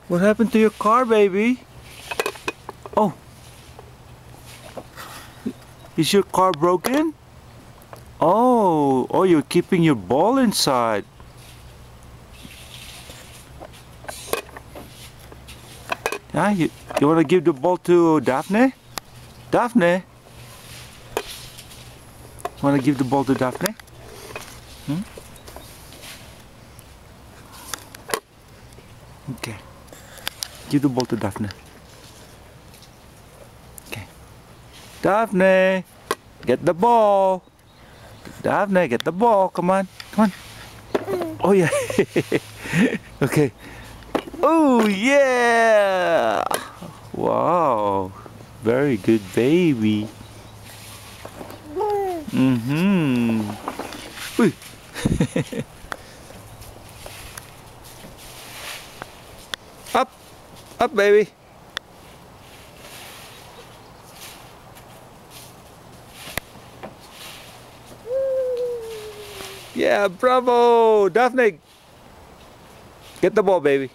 What happened to your car, baby? Oh, is your car broken? Oh, you're keeping your ball inside. Yeah, you want to give the ball to Daphne? Daphne? Want to give the ball to Daphne? Hmm? Okay. Give the ball to Daphne. Okay. Daphne, get the ball. Daphne, get the ball. Come on. Come on. Oh, yeah. Okay. Oh, yeah. Wow. Very good baby. Mm-hmm. Uy. Up. Up, baby. Yeah, bravo. Daphne, get the ball, baby.